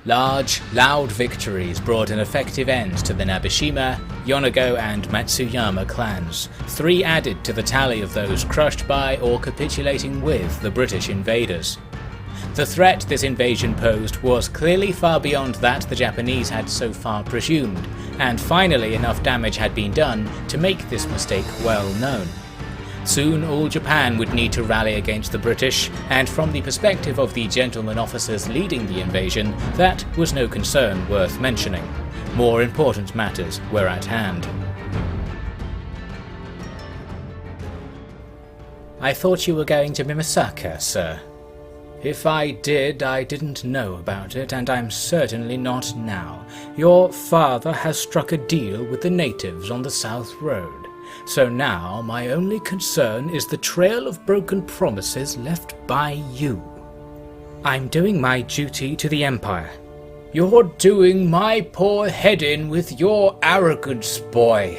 Large, loud victories brought an effective end to the Nabeshima, Yonago and Matsuyama clans, 3 added to the tally of those crushed by or capitulating with the British invaders. The threat this invasion posed was clearly far beyond that the Japanese had so far presumed, and finally enough damage had been done to make this mistake well known. Soon all Japan would need to rally against the British, and from the perspective of the gentlemen officers leading the invasion, that was no concern worth mentioning. More important matters were at hand. I thought you were going to Mimasaka, sir. If I did, I didn't know about it, and I'm certainly not now. Your father has struck a deal with the natives on the South Road. So now my only concern is the trail of broken promises left by you. I'm doing my duty to the Empire. You're doing my poor head in with your arrogance, boy.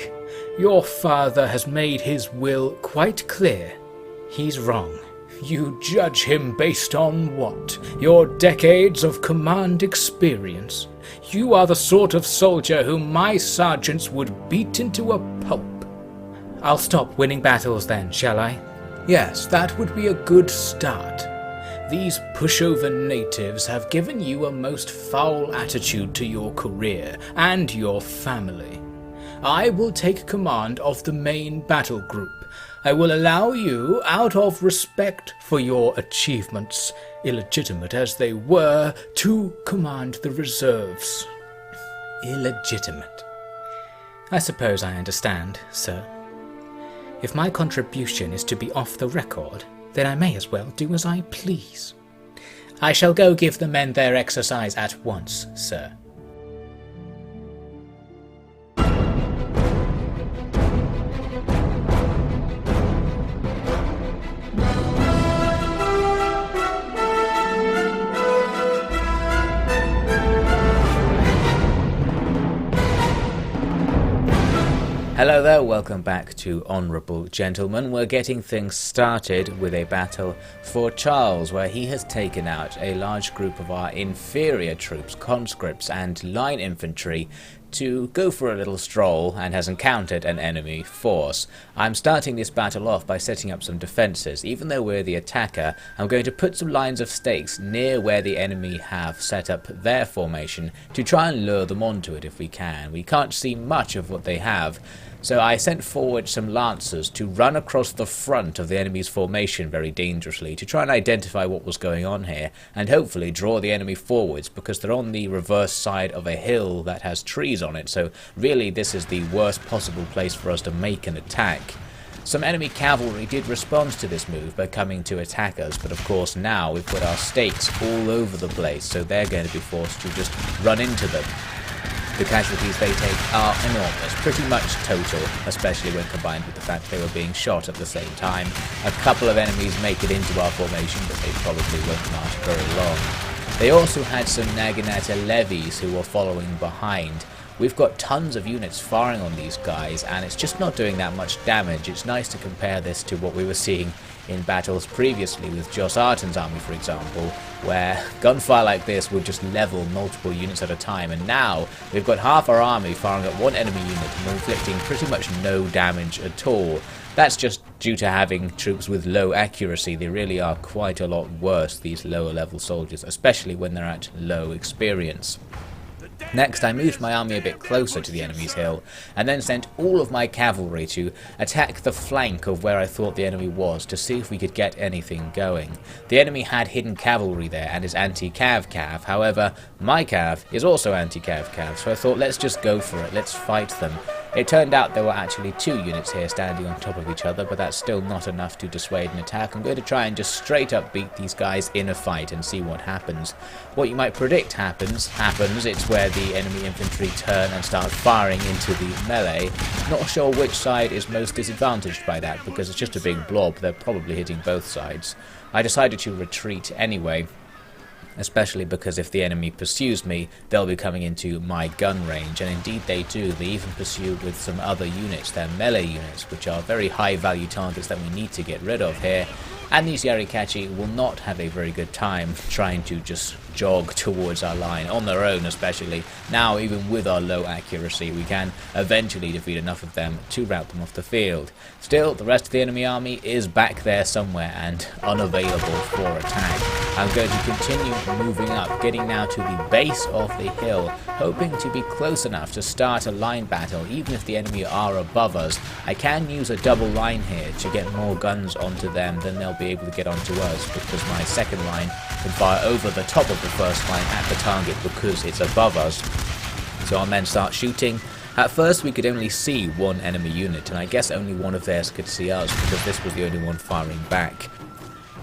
Your father has made his will quite clear. He's wrong. You judge him based on what? Your decades of command experience? You are the sort of soldier whom my sergeants would beat into a pulp. I'll stop winning battles then, shall I? Yes, that would be a good start. These pushover natives have given you a most foul attitude to your career and your family. I will take command of the main battle group. I will allow you, out of respect for your achievements, illegitimate as they were, to command the reserves. Illegitimate. I suppose I understand, sir. If my contribution is to be off the record, then I may as well do as I please. I shall go give the men their exercise at once, sir. Hello there, welcome back to Honourable Gentlemen. We're getting things started with a battle for Charles, where he has taken out a large group of our inferior troops, conscripts and line infantry, to go for a little stroll and has encountered an enemy force. I'm starting this battle off by setting up some defences. Even though we're the attacker, I'm going to put some lines of stakes near where the enemy have set up their formation to try and lure them onto it if we can. We can't see much of what they have, so I sent forward some lancers to run across the front of the enemy's formation very dangerously to try and identify what was going on here and hopefully draw the enemy forwards, because they're on the reverse side of a hill that has trees on it, so really this is the worst possible place for us to make an attack. Some enemy cavalry did respond to this move by coming to attack us, but of course now we've put our stakes all over the place, so they're going to be forced to just run into them. The casualties they take are enormous, pretty much total, especially when combined with the fact they were being shot at the same time. A couple of enemies make it into our formation, but they probably won't last very long. They also had some Naginata levies who were following behind. We've got tons of units firing on these guys, and it's just not doing that much damage. It's nice to compare this to what we were seeing in battles previously with Jos Arten's army, for example, where gunfire like this would just level multiple units at a time, and now we've got half our army firing at one enemy unit and inflicting pretty much no damage at all. That's just due to having troops with low accuracy. They really are quite a lot worse, these lower level soldiers, especially when they're at low experience. Next, I moved my army a bit closer to the enemy's hill, and then sent all of my cavalry to attack the flank of where I thought the enemy was to see if we could get anything going. The enemy had hidden cavalry there and is anti-cav-cav, however, my cav is also anti-cav-cav, so I thought let's just go for it, let's fight them. It turned out there were actually 2 units here standing on top of each other, but that's still not enough to dissuade an attack. I'm going to try and just straight up beat these guys in a fight and see what happens. What you might predict happens. It's where the enemy infantry turn and start firing into the melee. Not sure which side is most disadvantaged by that, because it's just a big blob. They're probably hitting both sides. I decided to retreat anyway, especially because if the enemy pursues me, they'll be coming into my gun range, and indeed they do. They even pursue with some other units, their melee units, which are very high value targets that we need to get rid of here, and these Yarikachi will not have a very good time trying to just jog towards our line, on their own especially. Now, even with our low accuracy, we can eventually defeat enough of them to rout them off the field. Still, the rest of the enemy army is back there somewhere and unavailable for attack. I'm going to continue moving up, getting now to the base of the hill, hoping to be close enough to start a line battle. Even if the enemy are above us, I can use a double line here to get more guns onto them than they'll be able to get onto us, because my second line can fire over the top of the first line at the target because it's above us. So our men start shooting. At first we could only see one enemy unit, and I guess only one of theirs could see us because this was the only one firing back.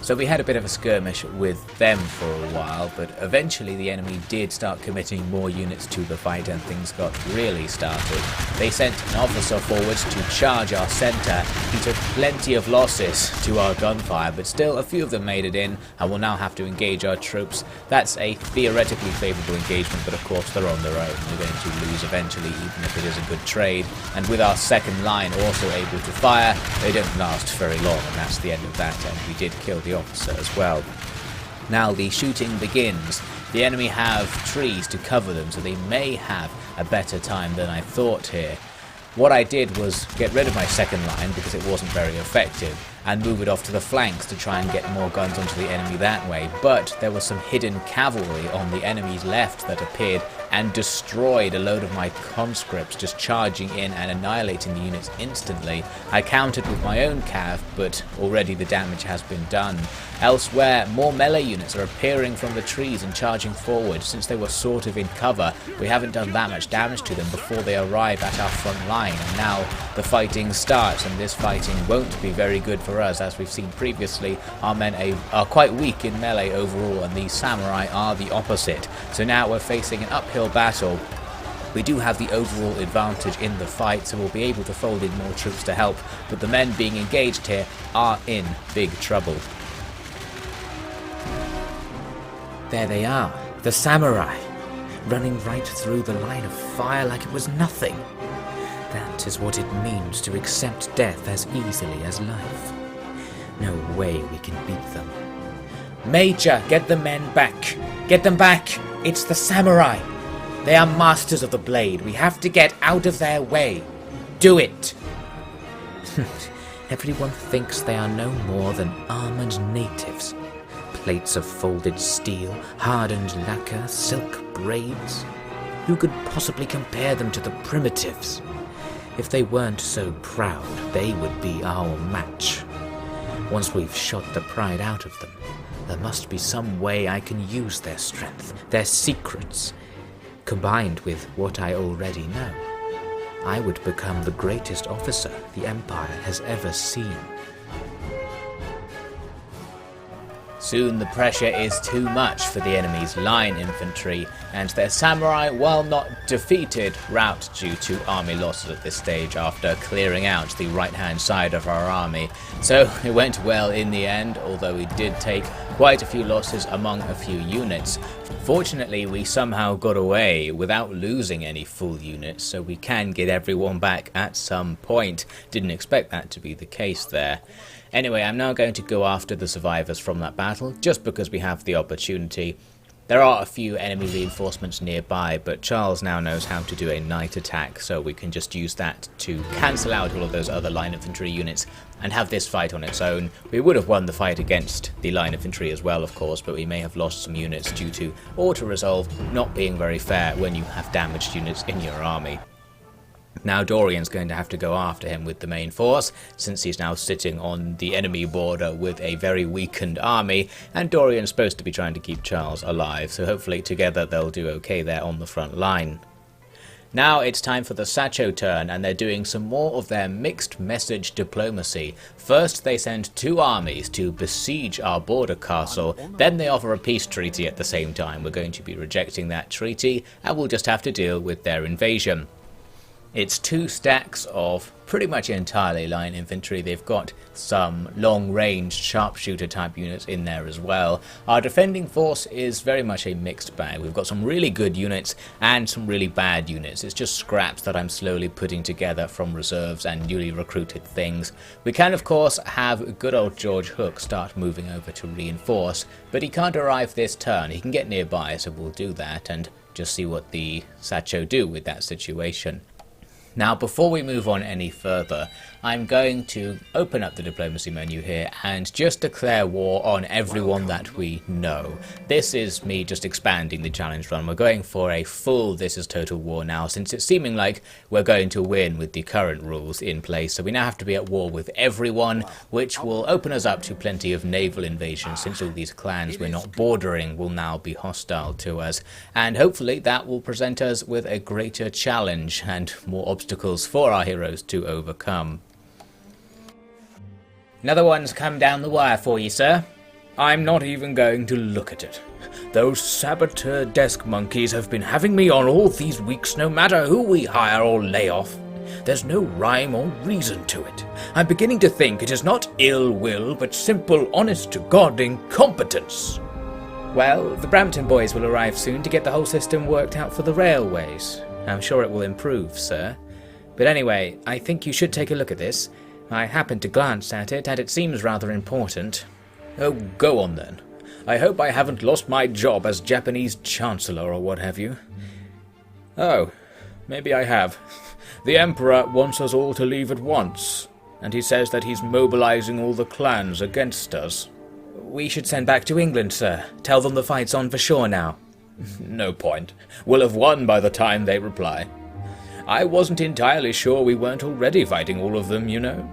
So we had a bit of a skirmish with them for a while, but eventually the enemy did start committing more units to the fight and things got really started. They sent an officer forwards to charge our centre. He took plenty of losses to our gunfire, but still a few of them made it in and will now have to engage our troops. That's a theoretically favourable engagement, but of course they're on their own. We're going to lose eventually, even if it is a good trade. And with our second line also able to fire, they don't last very long, and that's the end of that, and we did kill the officer as well. Now the shooting begins. The enemy have trees to cover them, so they may have a better time than I thought here. What I did was get rid of my second line because it wasn't very effective, and move it off to the flanks to try and get more guns onto the enemy that way, but there was some hidden cavalry on the enemy's left that appeared and destroyed a load of my conscripts, just charging in and annihilating the units instantly. I countered with my own cav, but already the damage has been done. Elsewhere, more melee units are appearing from the trees and charging forward. Since they were sort of in cover, we haven't done that much damage to them before they arrive at our front line, and now the fighting starts, and this fighting won't be very good for us. As we've seen previously, our men are quite weak in melee overall, and these samurai are the opposite. So now we're facing an uphill battle. We do have the overall advantage in the fight, so we'll be able to fold in more troops to help, but the men being engaged here are in big trouble. There they are, the samurai, running right through the line of fire like it was nothing. That is what it means to accept death as easily as life. No way we can beat them. Major, get the men back! Get them back! It's the samurai! They are masters of the blade. We have to get out of their way. Do it! Everyone thinks they are no more than armoured natives. Plates of folded steel, hardened lacquer, silk braids. Who could possibly compare them to the primitives? If they weren't so proud, they would be our match. Once we've shot the pride out of them, there must be some way I can use their strength, their secrets. Combined with what I already know, I would become the greatest officer the Empire has ever seen. Soon the pressure is too much for the enemy's line infantry, and their samurai, while not defeated, rout due to army losses at this stage after clearing out the right-hand side of our army. So it went well in the end, although we did take quite a few losses among a few units. Fortunately, we somehow got away without losing any full units, so we can get everyone back at some point. Didn't expect that to be the case there. Anyway, I'm now going to go after the survivors from that battle, just because we have the opportunity. There are a few enemy reinforcements nearby, but Charles now knows how to do a night attack, so we can just use that to cancel out all of those other line infantry units and have this fight on its own. We would have won the fight against the line infantry as well, of course, but we may have lost some units due to auto-resolve not being very fair when you have damaged units in your army. Now Dorian's going to have to go after him with the main force, since he's now sitting on the enemy border with a very weakened army, and Dorian's supposed to be trying to keep Charles alive, so hopefully together they'll do okay there on the front line. Now it's time for the Sacho turn, and they're doing some more of their mixed message diplomacy. First they send two armies to besiege our border castle, then they offer a peace treaty at the same time. We're going to be rejecting that treaty, and we'll just have to deal with their invasion. It's 2 stacks of pretty much entirely line infantry. They've got some long-range sharpshooter type units in there as well. Our defending force is very much a mixed bag. We've got some really good units and some really bad units. It's just scraps that I'm slowly putting together from reserves and newly recruited things. We can of course have good old George Hook start moving over to reinforce, but he can't arrive this turn. He can get nearby, so we'll do that and just see what the Sacho do with that situation. Now, before we move on any further, I'm going to open up the diplomacy menu here and just declare war on everyone that we know. This is me just expanding the challenge run. We're going for a full this is total war now, since it's seeming like we're going to win with the current rules in place. So we now have to be at war with everyone, which will open us up to plenty of naval invasion, since all these clans we're not bordering will now be hostile to us. And hopefully that will present us with a greater challenge and more obstacles for our heroes to overcome. Another one's come down the wire for you, sir. I'm not even going to look at it. Those saboteur desk monkeys have been having me on all these weeks, no matter who we hire or lay off. There's no rhyme or reason to it. I'm beginning to think it is not ill will, but simple, honest-to-God incompetence. Well, the Brampton boys will arrive soon to get the whole system worked out for the railways. I'm sure it will improve, sir. But anyway, I think you should take a look at this. I happened to glance at it, and it seems rather important. Oh, go on then. I hope I haven't lost my job as Japanese Chancellor or what have you. Oh, maybe I have. The Emperor wants us all to leave at once, and he says that he's mobilizing all the clans against us. We should send back to England, sir. Tell them the fight's on for sure now. No point. We'll have won by the time they reply. I wasn't entirely sure we weren't already fighting all of them, you know.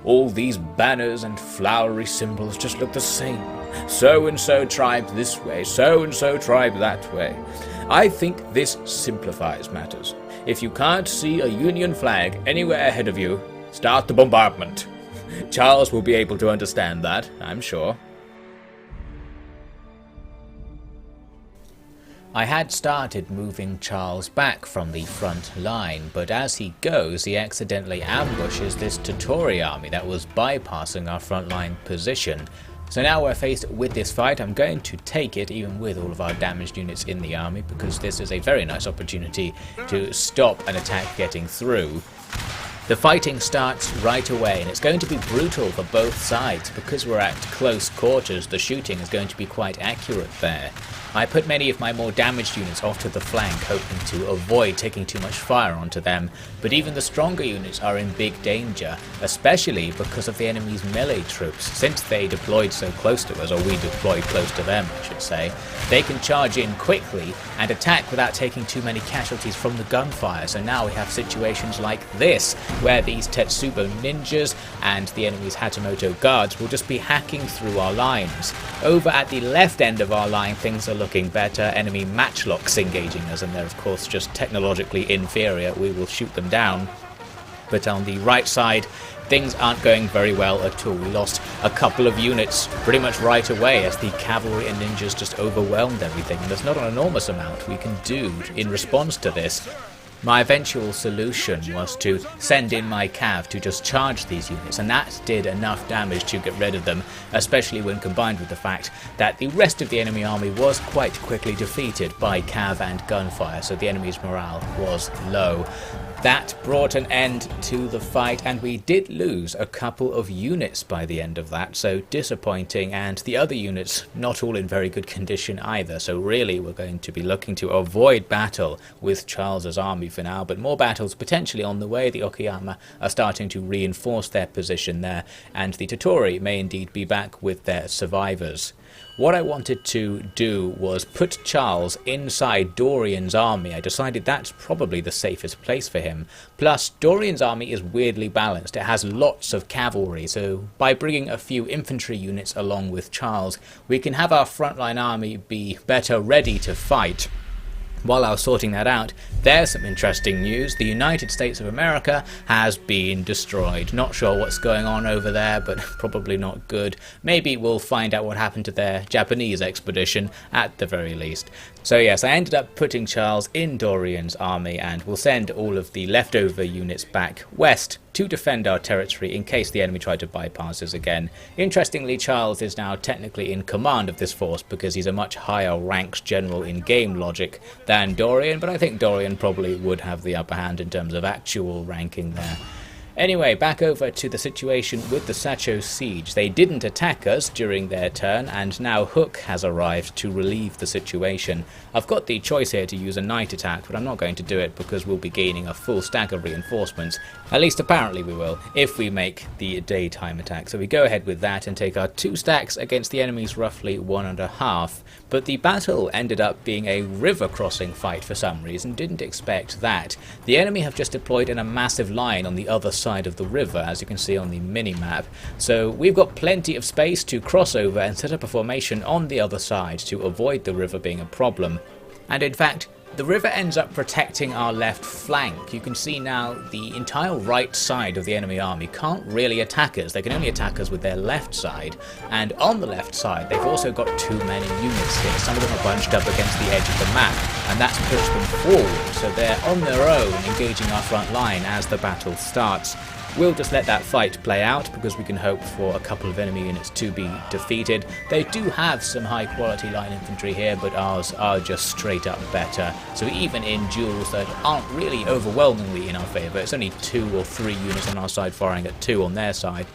All these banners and flowery symbols just look the same. So-and-so tribe this way, so-and-so tribe that way. I think this simplifies matters. If you can't see a Union flag anywhere ahead of you, start the bombardment. Charles will be able to understand that, I'm sure. I had started moving Charles back from the front line, but as he goes, he accidentally ambushes this Totori army that was bypassing our frontline position. So now we're faced with this fight. I'm going to take it, even with all of our damaged units in the army, because this is a very nice opportunity to stop an attack getting through. The fighting starts right away, and it's going to be brutal for both sides. Because we're at close quarters, the shooting is going to be quite accurate there. I put many of my more damaged units off to the flank, hoping to avoid taking too much fire onto them, but even the stronger units are in big danger, especially because of the enemy's melee troops. Since they deployed so close to us, or we deployed close to them I should say, they can charge in quickly and attack without taking too many casualties from the gunfire. So now we have situations like this, where these Tetsubo ninjas and the enemy's Hatamoto guards will just be hacking through our lines. Over at the left end of our line, things are looking better. Enemy matchlocks engaging us, and they're of course just technologically inferior. We will shoot them down. But on the right side, things aren't going very well at all. We lost a couple of units pretty much right away as the cavalry and ninjas just overwhelmed everything. And there's not an enormous amount we can do in response to this. My eventual solution was to send in my cav to just charge these units, and that did enough damage to get rid of them, especially when combined with the fact that the rest of the enemy army was quite quickly defeated by cav and gunfire, so the enemy's morale was low. That brought an end to the fight, and we did lose a couple of units by the end of that, so disappointing, and the other units not all in very good condition either, so really we're going to be looking to avoid battle with Charles's army for now, but more battles potentially on the way. The Okayama are starting to reinforce their position there, and the Totori may indeed be back with their survivors. What I wanted to do was put Charles inside Dorian's army. I decided that's probably the safest place for him. Plus, Dorian's army is weirdly balanced. It has lots of cavalry, so by bringing a few infantry units along with Charles, we can have our frontline army be better ready to fight. While I was sorting that out, there's some interesting news. The United States of America has been destroyed. Not sure what's going on over there, but probably not good. Maybe we'll find out what happened to their Japanese expedition at the very least. So yes, I ended up putting Charles in Dorian's army, and we'll send all of the leftover units back west to defend our territory in case the enemy tried to bypass us again. Interestingly, Charles is now technically in command of this force because he's a much higher ranked general in game logic than Dorian, but I think Dorian probably would have the upper hand in terms of actual ranking there. Anyway, back over to the situation with the Sacho siege. They didn't attack us during their turn, and now Hook has arrived to relieve the situation. I've got the choice here to use a night attack, but I'm not going to do it because we'll be gaining a full stack of reinforcements. At least apparently we will, if we make the daytime attack. So we go ahead with that and take our 2 stacks against the enemy's roughly 1.5. But the battle ended up being a river crossing fight for some reason. Didn't expect that. The enemy have just deployed in a massive line on the other side of the river, as you can see on the mini-map. So we've got plenty of space to cross over and set up a formation on the other side to avoid the river being a problem. And in fact, the river ends up protecting our left flank. You can see now the entire right side of the enemy army can't really attack us. They can only attack us with their left side. And on the left side, they've also got too many units here. Some of them are bunched up against the edge of the map, and that's pushed them forward. So they're on their own, engaging our front line as the battle starts. We'll just let that fight play out because we can hope for a couple of enemy units to be defeated. They do have some high quality line infantry here, but ours are just straight up better. So even in duels that aren't really overwhelmingly in our favour, it's only 2 or 3 units on our side firing at 2 on their side.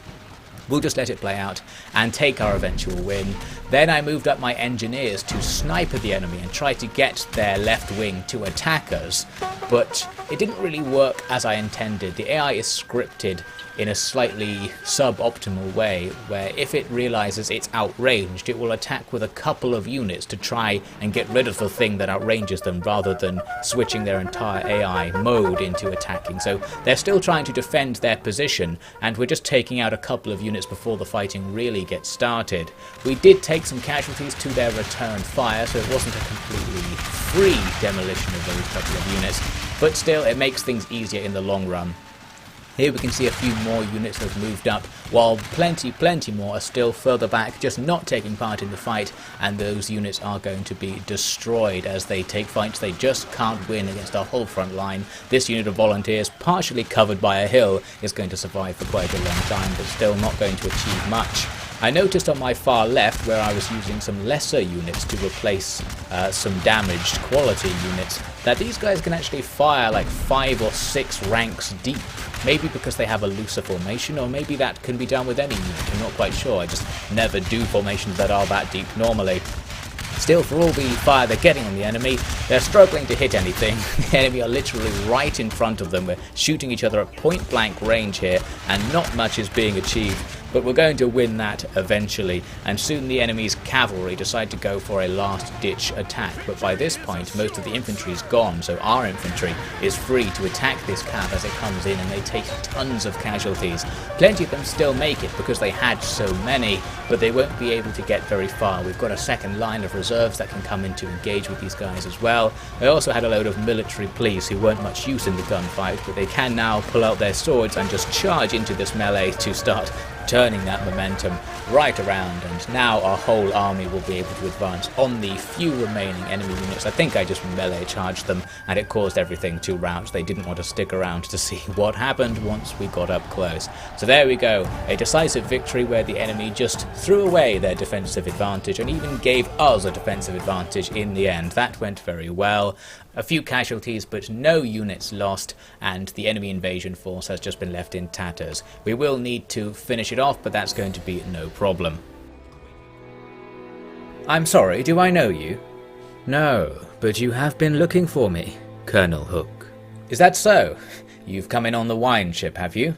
We'll just let it play out and take our eventual win. Then I moved up my engineers to sniper the enemy and try to get their left wing to attack us, but it didn't really work as I intended. The AI is scripted in a slightly suboptimal way, where if it realizes it's outranged, it will attack with a couple of units to try and get rid of the thing that outranges them, rather than switching their entire AI mode into attacking. So they're still trying to defend their position, and we're just taking out a couple of units before the fighting really gets started. We did take some casualties to their return fire, so it wasn't a completely free demolition of those couple of units, but still it makes things easier in the long run. Here we can see a few more units have moved up, while plenty more are still further back, just not taking part in the fight, and those units are going to be destroyed as they take fights they just can't win against our whole front line. This unit of volunteers, partially covered by a hill, is going to survive for quite a long time, but still not going to achieve much. I noticed on my far left, where I was using some lesser units to replace some damaged quality units, that these guys can actually fire like 5 or 6 ranks deep. Maybe because they have a looser formation, or maybe that can be done with any unit. I'm not quite sure. I just never do formations that are that deep normally. Still, for all the fire they're getting on the enemy, they're struggling to hit anything. The enemy are literally right in front of them. We're shooting each other at point blank range here, and not much is being achieved. But we're going to win that eventually, and soon the enemy's cavalry decide to go for a last-ditch attack. But by this point, most of the infantry's gone, so our infantry is free to attack this cav as it comes in, and they take tons of casualties. Plenty of them still make it because they had so many, but they won't be able to get very far. We've got a second line of reserves that can come in to engage with these guys as well. I also had a load of military police who weren't much use in the gunfight, but they can now pull out their swords and just charge into this melee to start turning that momentum right around, and now our whole army will be able to advance on the few remaining enemy units. I think I just melee charged them, and it caused everything to rout. They didn't want to stick around to see what happened once we got up close. So there we go, a decisive victory where the enemy just threw away their defensive advantage and even gave us a defensive advantage in the end. That went very well. A few casualties, but no units lost, and the enemy invasion force has just been left in tatters. We will need to finish it off, but that's going to be no problem. I'm sorry, do I know you? No, but you have been looking for me, Colonel Hook. Is that so? You've come in on the wine ship, have you?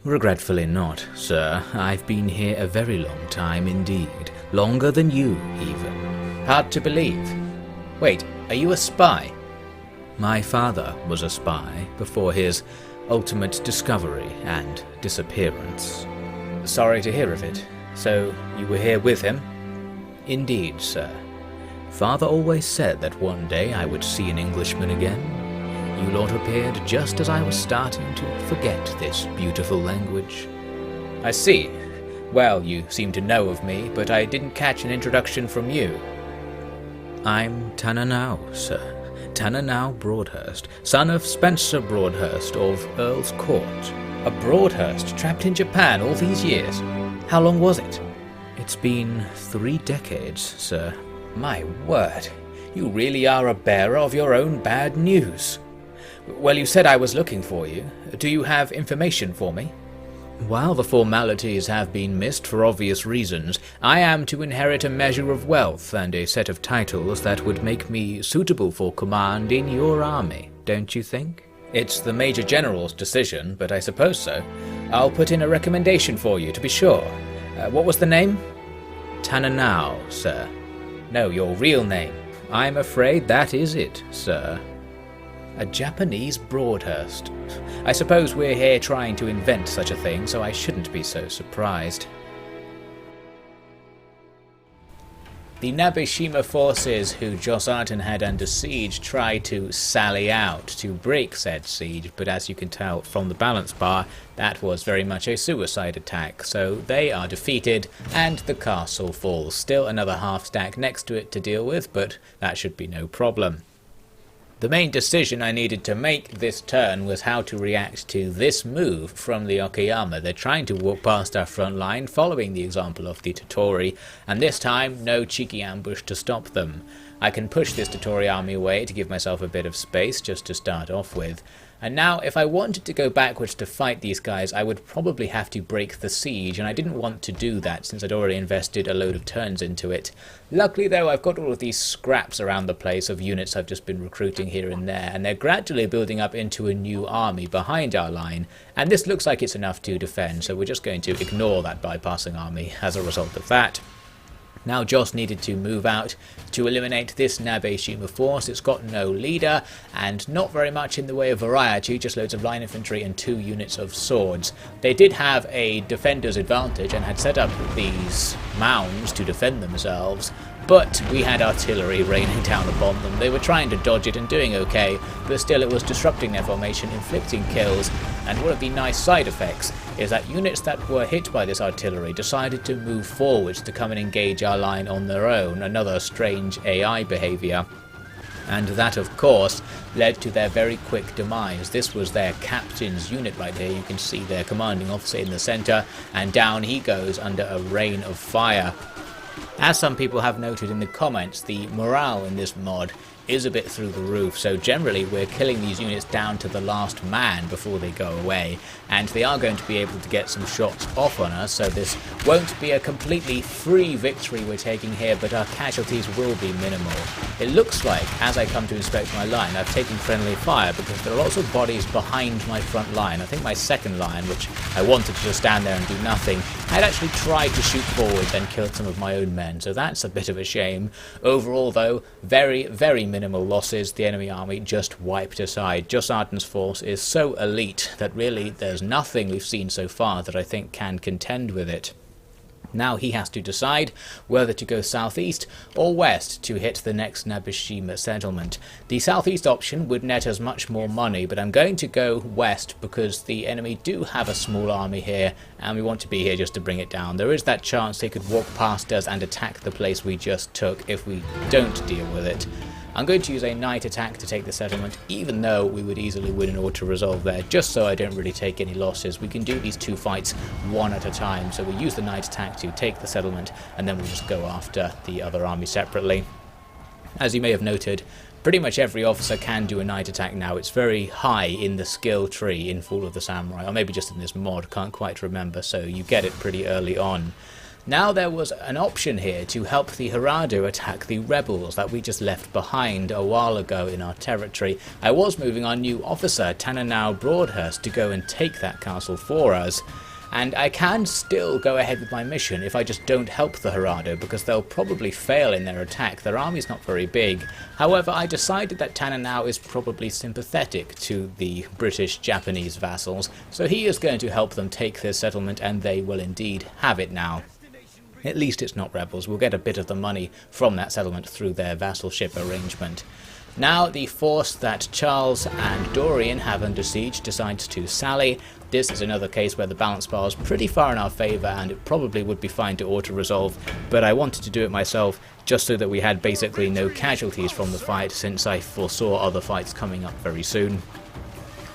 Regretfully not, sir. I've been here a very long time indeed. Longer than you, even. Hard to believe. Wait, are you a spy? My father was a spy before his ultimate discovery and disappearance. Sorry to hear of it. So, you were here with him? Indeed, sir. Father always said that one day I would see an Englishman again. You lot appeared just as I was starting to forget this beautiful language." "I see. Well, you seem to know of me, but I didn't catch an introduction from you." "I'm Tananau, sir. Tananau Broadhurst, son of Spencer Broadhurst of Earl's Court." "A Broadhurst trapped in Japan all these years? How long was it?" "It's been 3 decades, sir." "My word, you really are a bearer of your own bad news. Well, you said I was looking for you. Do you have information for me?" "While the formalities have been missed for obvious reasons, I am to inherit a measure of wealth and a set of titles that would make me suitable for command in your army, don't you think?" "It's the Major General's decision, but I suppose so. I'll put in a recommendation for you, to be sure. What was the name?" "Tananau, sir." "No, your real name." "I'm afraid that is it, sir." A Japanese Broadhurst. I suppose we're here trying to invent such a thing, so I shouldn't be so surprised. The Nabeshima forces who Josartan had under siege tried to sally out to break said siege, but as you can tell from the balance bar, that was very much a suicide attack, so they are defeated and the castle falls. Still another half stack next to it to deal with, but that should be no problem. The main decision I needed to make this turn was how to react to this move from the Okayama. They're trying to walk past our front line, following the example of the Tottori, and this time no cheeky ambush to stop them. I can push this Tottori army away to give myself a bit of space just to start off with. And now if I wanted to go backwards to fight these guys, I would probably have to break the siege, and I didn't want to do that since I'd already invested a load of turns into it. Luckily though, I've got all of these scraps around the place of units I've just been recruiting here and there, and they're gradually building up into a new army behind our line, and this looks like it's enough to defend, so we're just going to ignore that bypassing army as a result of that. Now Joss needed to move out to eliminate this Nabeshima force. It's got no leader and not very much in the way of variety, just loads of line infantry and 2 units of swords. They did have a defender's advantage and had set up these mounds to defend themselves, but we had artillery raining down upon them. They were trying to dodge it and doing okay, but still it was disrupting their formation, inflicting kills, and one of the nice side effects is that units that were hit by this artillery decided to move forwards to come and engage our line on their own, another strange AI behaviour. And that of course led to their very quick demise. This was their captain's unit right here. You can see their commanding officer in the centre, and down he goes under a rain of fire. As some people have noted in the comments, the morale in this mod is a bit through the roof, so generally we're killing these units down to the last man before they go away, and they are going to be able to get some shots off on us, so this won't be a completely free victory we're taking here, but our casualties will be minimal. It looks like, as I come to inspect my line, I've taken friendly fire because there are lots of bodies behind my front line. I think my second line, which I wanted to just stand there and do nothing, had actually tried to shoot forwards and killed some of my own men, so that's a bit of a shame. Overall though, very, very minimal losses. The enemy army just wiped aside. Josartan's force is so elite that really there's nothing we've seen so far that I think can contend with it. Now he has to decide whether to go southeast or west to hit the next Nabeshima settlement. The southeast option would net us much more money, but I'm going to go west because the enemy do have a small army here and we want to be here just to bring it down. There is that chance they could walk past us and attack the place we just took if we don't deal with it. I'm going to use a night attack to take the settlement, even though we would easily win an auto-resolve there, just so I don't really take any losses. We can do these 2 fights one at a time, so we use the night attack to take the settlement, and then we'll just go after the other army separately. As you may have noted, pretty much every officer can do a night attack now. It's very high in the skill tree in Fall of the Samurai, or maybe just in this mod, can't quite remember, so you get it pretty early on. Now there was an option here to help the Hirado attack the rebels that we just left behind a while ago in our territory. I was moving our new officer, Tananau Broadhurst, to go and take that castle for us. And I can still go ahead with my mission if I just don't help the Hirado, because they'll probably fail in their attack. Their army's not very big. However, I decided that Tananau is probably sympathetic to the British-Japanese vassals, so he is going to help them take this settlement, and they will indeed have it now. At least it's not rebels. We'll get a bit of the money from that settlement through their vassalship arrangement. Now the force that Charles and Dorian have under siege decides to sally. This is another case where the balance bar is pretty far in our favour, and it probably would be fine to auto-resolve, but I wanted to do it myself just so that we had basically no casualties from the fight, since I foresaw other fights coming up very soon.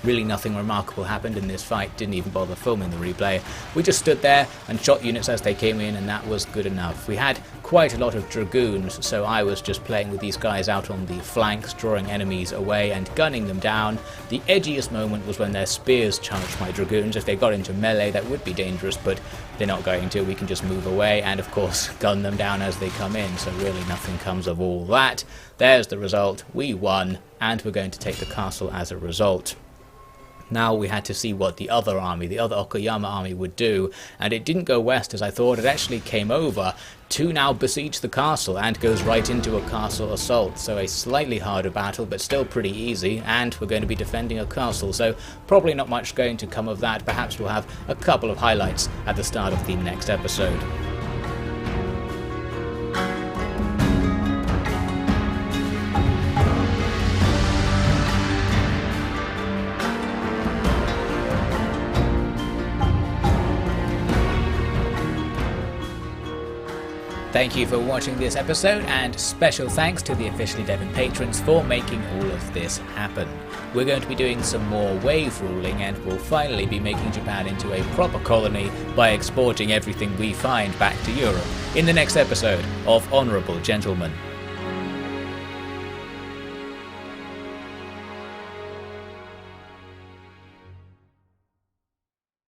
Really nothing remarkable happened in this fight, didn't even bother filming the replay. We just stood there and shot units as they came in, and that was good enough. We had quite a lot of dragoons, so I was just playing with these guys out on the flanks, drawing enemies away and gunning them down. The edgiest moment was when their spears charged my dragoons. If they got into melee, that would be dangerous, but they're not going to. We can just move away and, of course, gun them down as they come in, so really nothing comes of all that. There's the result. We won, and we're going to take the castle as a result. Now we had to see what the other army, the other Okayama army, would do, and it didn't go west as I thought. It actually came over to now besiege the castle and goes right into a castle assault. So a slightly harder battle, but still pretty easy, and we're going to be defending a castle, so probably not much going to come of that. Perhaps we'll have a couple of highlights at the start of the next episode. Thank you for watching this episode, and special thanks to the OfficiallyDevin patrons for making all of this happen. We're going to be doing some more wave ruling, and we'll finally be making Japan into a proper colony by exporting everything we find back to Europe in the next episode of Honourable Gentlemen.